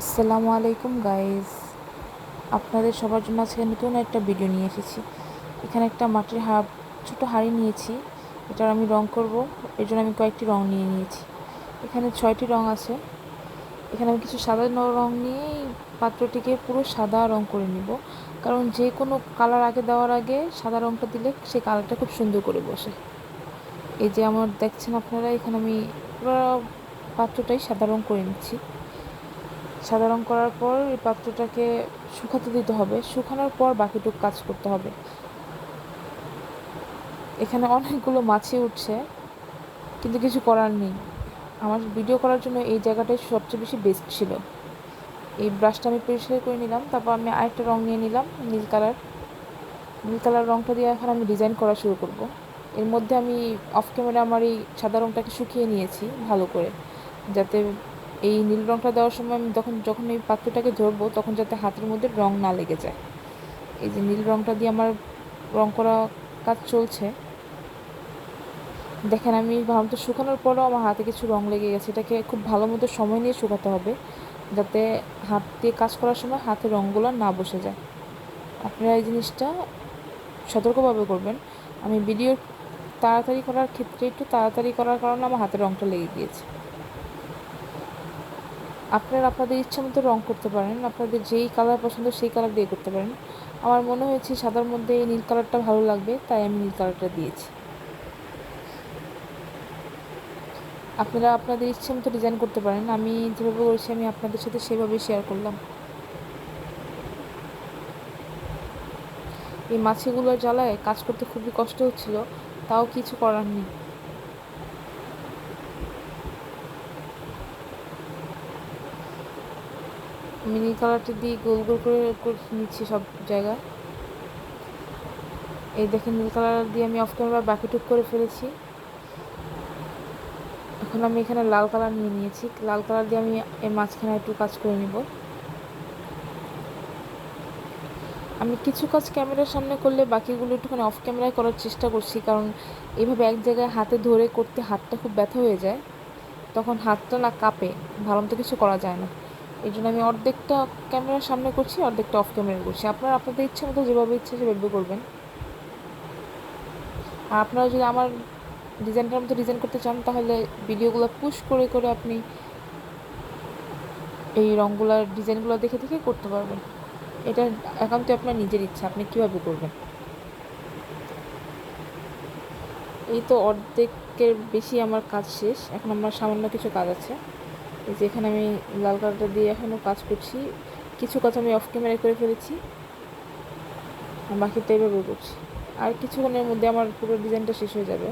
আসসালামু আলাইকুম গাইস, আপনাদের সবার জন্য আজকে নতুন একটা ভিডিও নিয়ে এসেছি। এখানে একটা মাটির ছোটো হাঁড়ি নিয়েছি, এটার আমি রং করব। এর জন্য আমি কয়েকটি রং নিয়ে নিয়েছি। এখানে 6টি রং আছে। এখানে আমি কিছু সাদা রং নিয়ে এই পাত্রটিকে পুরো সাদা রং করে নিব, কারণ যে কোনো কালার আগে দেওয়ার আগে সাদা রংটা দিলে সেই কালারটা খুব সুন্দর করে বসে। এই যে আমার দেখছেন আপনারা, এখানে আমি পুরো পাত্রটাই সাদা রং করে নিচ্ছি। সাদা রং করার পর এই পাত্রটাকে শুকাতে দিতে হবে। শুকানোর পর বাকিটুকু কাজ করতে হবে। এখানে অনেকগুলো মাছি উঠছে, কিন্তু কিছু করার নেই। আমার ভিডিও করার জন্য এই জায়গাটাই সবচেয়ে বেশি বেস্ট ছিল। এই ব্রাশটা আমি পরিষ্কার করে নিলাম, তারপর আমি আরেকটা রং নিয়ে নিলাম, নীল কালার রংটা দিয়ে এখন আমি ডিজাইন করা শুরু করব। এর মধ্যে আমি অফ ক্যামেরা আমার এই সাদা রংটাকে শুকিয়ে নিয়েছি ভালো করে, যাতে এই নীল রংটা দেওয়ার সময় আমি যখন এই পাত্রটাকে ধরবো তখন যাতে হাতের মধ্যে রং না লেগে যায়। এই যে নীল রংটা দিয়ে আমার রং করা কাজ চলছে। দেখেন, আমি ভাবতে শুকানোর পরেও আমার হাতে কিছু রং লেগে গেছে। এটাকে খুব ভালো মতো সময় নিয়ে শুকাতে হবে, যাতে হাত দিয়ে কাজ করার সময় হাতে রঙগুলো না বসে যায়। আপনারা এই জিনিসটা সতর্কভাবে করবেন। আমি ভিডিও তাড়াতাড়ি করার ক্ষেত্রে একটু তাড়াতাড়ি করার কারণে আমার হাতে রংটা লেগে গিয়েছে। আপনারা আপনাদের ইচ্ছা মতো রং করতে পারেন, আপনাদের যেই কালার পছন্দ সেই কালার দিয়ে করতে পারেন। আমার মনে হয়েছে সাদার মধ্যে এই নীল কালারটা ভালো লাগবে, তাই আমি নীল কালারটা দিয়েছি। আপনারা আপনাদের ইচ্ছে মতো ডিজাইন করতে পারেন। আমি যেভাবে করেছি আমি আপনাদের সাথে সেভাবেই শেয়ার করলাম। এই মাছিগুলোর জ্বালায় কাজ করতে খুবই কষ্ট হচ্ছিল, তাও কিছু করার নেই। আমি নীল কালারটা দিয়ে গোল গোল করে নিচ্ছি সব জায়গায়। এই দেখেন, নীল কালার দিয়ে আমি অফ ক্যামেরা বাকিটুক করে ফেলেছি। এখন আমি এখানে লাল কালার নিয়ে নিয়েছি। লাল কালার দিয়ে আমি এর মাঝখানে একটু কাজ করে নিব। আমি কিছু কাজ ক্যামেরার সামনে করলে বাকিগুলো একটুখানি অফ ক্যামেরায় করার চেষ্টা করছি, কারণ এইভাবে এক জায়গায় হাতে ধরে করতে হাতটা খুব ব্যথা হয়ে যায়, তখন হাতটা না কাঁপে, ভালো মতো কিছু করা যায় না। এই জন্য আমি অর্ধেকটা ক্যামেরার সামনে করছি, অর্ধেকটা অফ ক্যামেরা করছি। আপনারা আপনাদের ইচ্ছে মতো যেভাবে ইচ্ছে সেভাবে করবেন। আর আপনারা যদি আমার ডিজাইনটার মতো ডিজাইন করতে চান, তাহলে ভিডিওগুলো পুশ করে করে আপনি এই রঙগুলোর ডিজাইনগুলো দেখে দেখে করতে পারবেন। এটা একান্তই আপনার নিজের ইচ্ছা, আপনি কীভাবে করবেন। এই তো অর্ধেকের বেশি আমার কাজ শেষ, এখন আমার সামান্য কিছু কাজ আছে। এই যে এখানে আমি লাল কালারটা দিয়ে এখনও কাজ করছি। কিছু কাজ আমি অফ ক্যামেরায় করে ফেলেছি, বাকিটা এইভাবে করছি। আর কিছুক্ষণের মধ্যে আমার পুরো ডিজাইনটা শেষ হয়ে যাবে।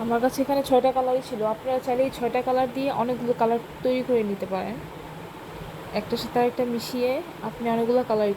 আমার কাছে এখানে 6টা কালারই ছিল। আপনারা চাইলে এই 6টা কালার দিয়ে অনেকগুলো কালার তৈরি করে নিতে পারেন। একটার সাথে আরেকটা মিশিয়ে আপনি অনেকগুলো কালার